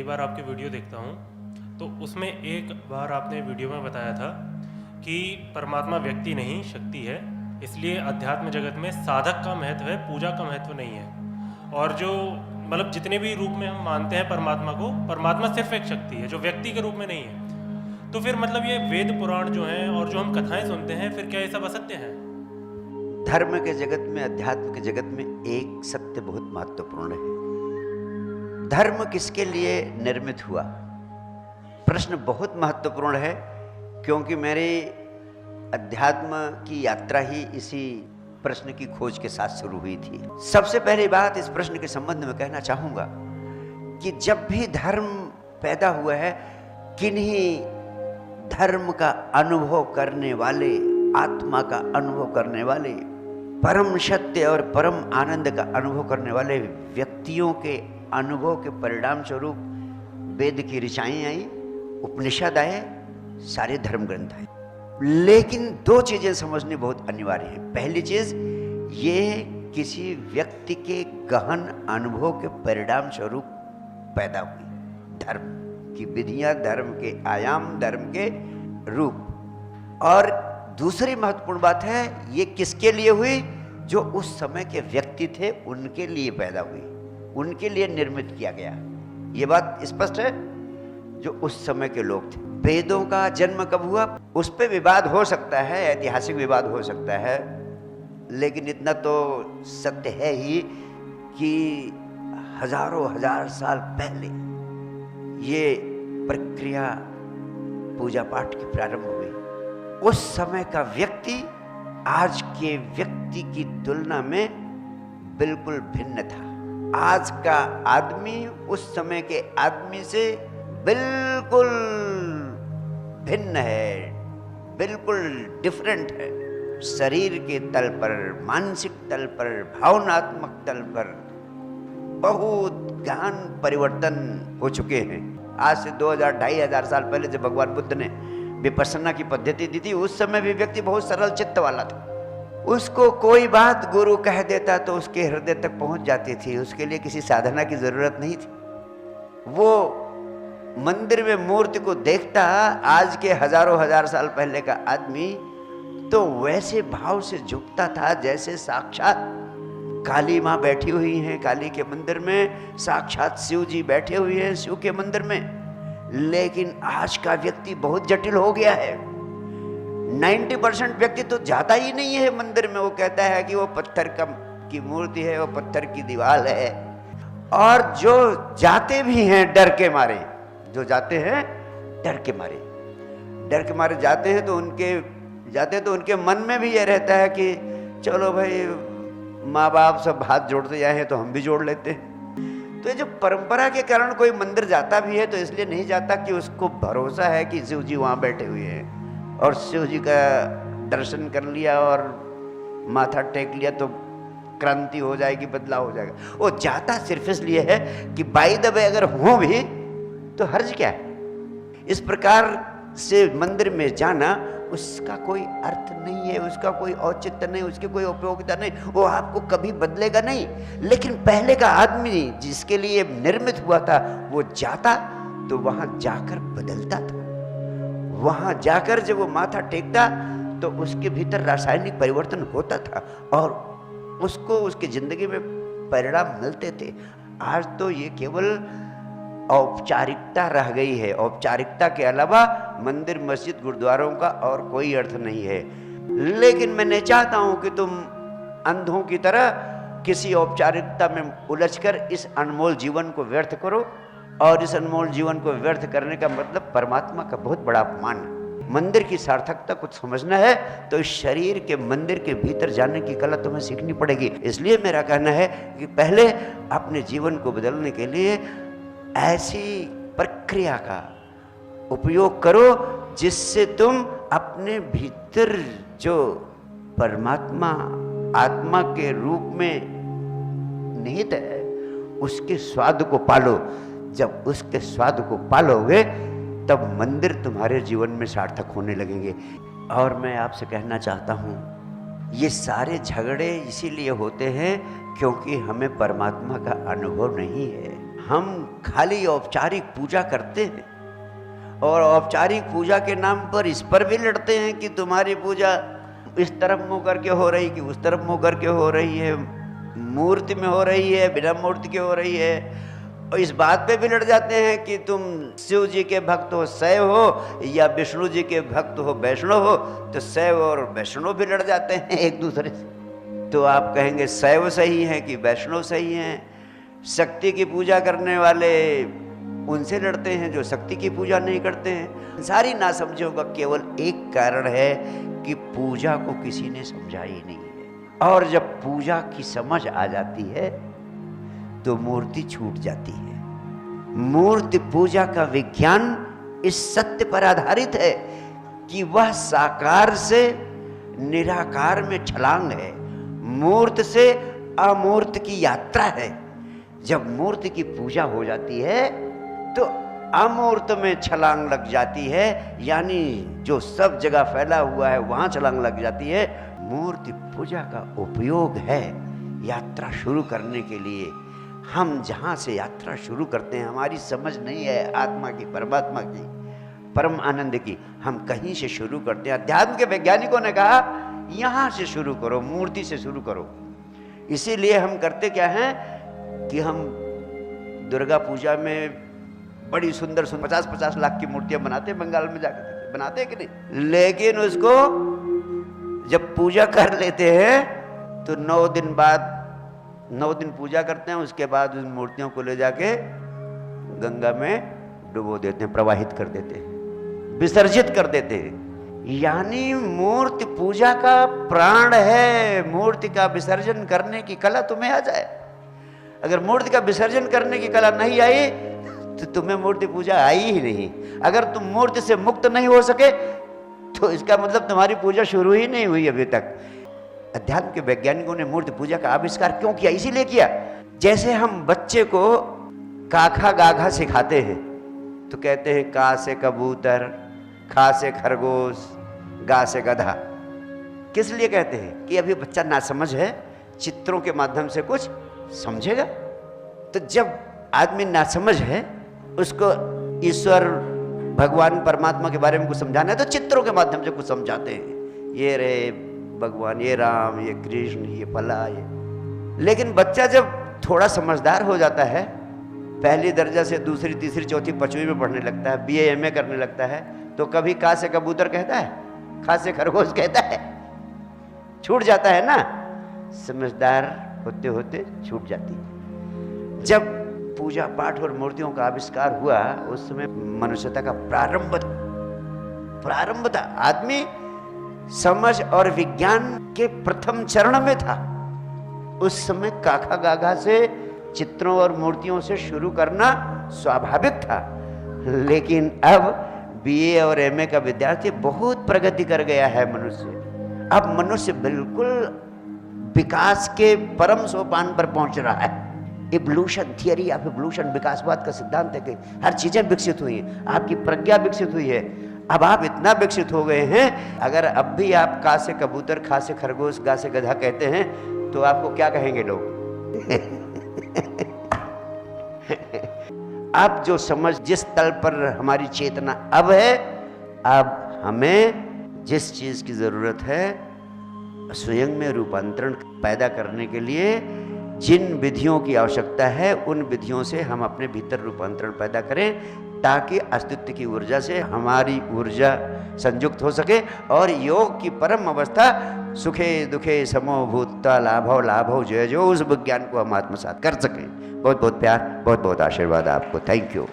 बार आपकी वीडियो देखता हूँ, तो उसमें एक बार आपने वीडियो में बताया था कि परमात्मा व्यक्ति नहीं शक्ति है, इसलिए अध्यात्म जगत में साधक का महत्व है, पूजा का महत्व नहीं है। और जो मतलब जितने भी रूप में हम मानते हैं परमात्मा को, परमात्मा सिर्फ एक शक्ति है जो व्यक्ति के रूप में नहीं है। तो फिर मतलब ये वेद पुराण जो हैं और जो हम कथाएं सुनते हैं, फिर क्या ये सब असत्य है? धर्म के जगत में, अध्यात्म के जगत में एक सत्य बहुत महत्वपूर्ण है। धर्म किसके लिए निर्मित हुआ? प्रश्न बहुत महत्वपूर्ण है, क्योंकि मेरी अध्यात्म की यात्रा ही इसी प्रश्न की खोज के साथ शुरू हुई थी। सबसे पहली बात इस प्रश्न के संबंध में कहना चाहूंगा कि जब भी धर्म पैदा हुआ है, किन्हीं धर्म का अनुभव करने वाले, आत्मा का अनुभव करने वाले, परम सत्य और परम आनंद का अनुभव करने वाले व्यक्तियों के अनुभव के परिणाम स्वरूप वेद की ऋचाएं आई, उपनिषद आए, सारे धर्म ग्रंथ आए। लेकिन दो चीजें समझनी बहुत अनिवार्य है। पहली चीज, ये किसी व्यक्ति के गहन अनुभव के परिणाम स्वरूप पैदा हुई। धर्म की विधियां, धर्म के आयाम, धर्म के रूप। और दूसरी महत्वपूर्ण बात है, ये किसके लिए हुई? जो उस समय के व्यक्ति थे उनके लिए पैदा हुई, उनके लिए निर्मित किया गया। ये बात स्पष्ट है। जो उस समय के लोग थे। वेदों का जन्म कब हुआ, उस पर विवाद हो सकता है, ऐतिहासिक विवाद हो सकता है, लेकिन इतना तो सत्य है ही कि हजारों हजार साल पहले ये प्रक्रिया पूजा पाठ की प्रारंभ हुई। उस समय का व्यक्ति आज के व्यक्ति की तुलना में बिल्कुल भिन्न था। आज का आदमी उस समय के आदमी से बिल्कुल भिन्न है, बिल्कुल डिफरेंट है। शरीर के तल पर, मानसिक तल पर, भावनात्मक तल पर बहुत गहन परिवर्तन हो चुके हैं। आज से 2000-2500 साल पहले जब भगवान बुद्ध ने विपश्यना की पद्धति दी थी, उस समय भी व्यक्ति बहुत सरल चित्त वाला था। उसको कोई बात गुरु कह देता तो उसके हृदय तक पहुंच जाती थी, उसके लिए किसी साधना की जरूरत नहीं थी। वो मंदिर में मूर्ति को देखता, आज के हजारों हजार साल पहले का आदमी, तो वैसे भाव से झुकता था जैसे साक्षात काली माँ बैठी हुई हैं काली के मंदिर में, साक्षात शिव जी बैठे हुए हैं शिव के मंदिर में। लेकिन आज का व्यक्ति बहुत जटिल हो गया है। 90% व्यक्ति तो जाता ही नहीं है मंदिर में। वो कहता है कि वो पत्थर की मूर्ति है, वो पत्थर की दीवार है। और जो जाते भी हैं डर के मारे, जो जाते हैं डर के मारे जाते हैं, तो उनके मन में भी ये रहता है कि चलो भाई, माँ बाप सब हाथ जोड़ते जाए हैं तो हम भी जोड़ लेते हैं। तो ये जो परंपरा के कारण कोई मंदिर जाता भी है तो इसलिए नहीं जाता कि उसको भरोसा है कि शिव जी वहाँ बैठे हुए हैं, और शिव जी का दर्शन कर लिया और माथा टेक लिया तो क्रांति हो जाएगी, बदलाव हो जाएगा। वो जाता सिर्फ इसलिए है कि बाय द वे अगर हो भी तो हर्ज क्या है। इस प्रकार से मंदिर में जाना, उसका कोई अर्थ नहीं है, उसका कोई औचित्य नहीं, उसकी कोई उपयोगिता नहीं, वो आपको कभी बदलेगा नहीं। लेकिन पहले का आदमी जिसके लिए निर्मित हुआ था, वो जाता तो वहां जाकर बदलता था। वहां जाकर जब वो माथा टेकता तो उसके भीतर रासायनिक परिवर्तन होता था और उसको उसकी जिंदगी में परिणाम मिलते थे। आज तो ये केवल औपचारिकता रह गई है। औपचारिकता के अलावा मंदिर, मस्जिद, गुरुद्वारों का और कोई अर्थ नहीं है। लेकिन मैं नहीं चाहता हूं कि तुम अंधों की तरह किसी औपचारिकता में उलझकर इस अनमोल जीवन को व्यर्थ करो। और इस अनमोल जीवन को व्यर्थ करने का मतलब परमात्मा का बहुत बड़ा अपमान है। मंदिर की सार्थकता कुछ समझना है तो इस शरीर के मंदिर के भीतर जाने की कला तुम्हें सीखनी पड़ेगी। इसलिए मेरा कहना है कि पहले अपने जीवन को बदलने के लिए ऐसी प्रक्रिया का उपयोग करो जिससे तुम अपने भीतर जो परमात्मा आत्मा के रूप में निहित है उसके स्वाद को पालो। जब उसके स्वाद को पालोगे तब मंदिर तुम्हारे जीवन में सार्थक होने लगेंगे। और मैं आपसे कहना चाहता हूँ, ये सारे झगड़े इसीलिए होते हैं क्योंकि हमें परमात्मा का अनुभव नहीं है। हम खाली औपचारिक पूजा करते हैं और औपचारिक पूजा के नाम पर इस पर भी लड़ते हैं कि तुम्हारी पूजा इस तरफ मुंह करके हो रही कि उस तरफ मुंह करके हो रही है, मूर्ति में हो रही है, बिना मूर्ति के हो रही है। और इस बात पे भी लड़ जाते हैं कि तुम शिव जी के भक्त हो शैव हो या विष्णु जी के भक्त हो वैष्णव हो, तो शैव और वैष्णव भी लड़ जाते हैं एक दूसरे से। तो आप कहेंगे शैव सही है कि वैष्णव सही है? शक्ति की पूजा करने वाले उनसे लड़ते हैं जो शक्ति की पूजा नहीं करते हैं। सारी नासमझियों का केवल एक कारण है कि पूजा को किसी ने समझा ही नहीं है। और जब पूजा की समझ आ जाती है तो मूर्ति छूट जाती है। मूर्ति पूजा का विज्ञान इस सत्य पर आधारित है कि वह साकार से निराकार में छलांग है, मूर्त से अमूर्त की यात्रा है। जब मूर्ति की पूजा हो जाती है तो अमूर्त में छलांग लग जाती है, यानी जो सब जगह फैला हुआ है वहां छलांग लग जाती है। मूर्ति पूजा का उपयोग है यात्रा शुरू करने के लिए। हम जहां से यात्रा शुरू करते हैं, हमारी समझ नहीं है आत्मा की, परमात्मा की, परम आनंद की, हम कहीं से शुरू करते हैं। अध्यात्म के वैज्ञानिकों ने कहा यहां से शुरू करो, मूर्ति से शुरू करो। इसीलिए हम करते क्या हैं कि हम दुर्गा पूजा में बड़ी सुंदर 50-50 लाख की मूर्तियां बनाते हैं, बंगाल में जाकर बनाते हैं कि नहीं, लेकिन उसको जब पूजा कर लेते हैं तो 9 दिन बाद 9 दिन पूजा करते हैं, उसके बाद उन मूर्तियों को ले जाके गंगा में डुबो देते हैं, प्रवाहित कर देते हैं, विसर्जित कर देते हैं। यानी मूर्ति पूजा का प्राण है। मूर्ति का विसर्जन करने की कला तुम्हें आ जाए। अगर मूर्ति का विसर्जन करने की कला नहीं आई तो तुम्हें मूर्ति पूजा आई ही नहीं। अगर तुम मूर्ति से मुक्त नहीं हो सके तो इसका मतलब तुम्हारी पूजा शुरू ही नहीं हुई अभी तक। अध्यात्म के वैज्ञानिकों ने मूर्ति पूजा का आविष्कार क्यों किया? इसीलिए किया, जैसे हम बच्चे को काखा गाघा सिखाते हैं तो कहते हैं का से कबूतर, खा से खरगोश, गा से गधा। किस लिए कहते हैं? कि अभी बच्चा नासमझ है, चित्रों के माध्यम से कुछ समझेगा। तो जब आदमी नासमझ है, उसको ईश्वर भगवान परमात्मा के बारे में कुछ समझाना है तो चित्रों के माध्यम से कुछ समझाते हैं, ये रे भगवान, ये राम, ये कृष्ण, ये फला, ये। लेकिन बच्चा जब थोड़ा समझदार हो जाता है, पहली दर्जा से दूसरी, तीसरी, चौथी, पांचवी में पढ़ने लगता है, BA MA करने लगता है, तो कभी का से कबूतर कहता है, खा से खरगोश कहता है, छूट जाता है ना। समझदार होते होते छूट जाती है। जब पूजा पाठ और मूर्तियों का आविष्कार हुआ उस समय मनुष्यता का प्रारंभ था। आदमी समझ और विज्ञान के प्रथम चरण में था। उस समय काखा गाघा से, चित्रों और मूर्तियों से शुरू करना स्वाभाविक था। लेकिन अब BA और MA का विद्यार्थी बहुत प्रगति कर गया है मनुष्य। अब मनुष्य बिल्कुल विकास के परम सोपान पर पहुंच रहा है। इवोल्यूशन थियरी ऑफ इवोल्यूशन, विकासवाद का सिद्धांत है कि हर चीजें विकसित हुई हैं, आपकी प्रज्ञा विकसित हुई है। अब आप इतना विकसित हो गए हैं, अगर अब भी आप का से कबूतर, खा से खरगोश, गा से गधा कहते हैं तो आपको क्या कहेंगे लोग? अब जो समझ, जिस तल पर हमारी चेतना अब है, अब हमें जिस चीज की जरूरत है, स्वयं में रूपांतरण पैदा करने के लिए जिन विधियों की आवश्यकता है, उन विधियों से हम अपने भीतर रूपांतरण पैदा करें, ताकि अस्तित्व की ऊर्जा से हमारी ऊर्जा संयुक्त हो सके और योग की परम अवस्था सुखे दुखे समो भूता लाभो लाभो जय जो, उस विज्ञान को हम आत्मसात कर सकें। बहुत बहुत प्यार, बहुत बहुत आशीर्वाद आपको। Thank you.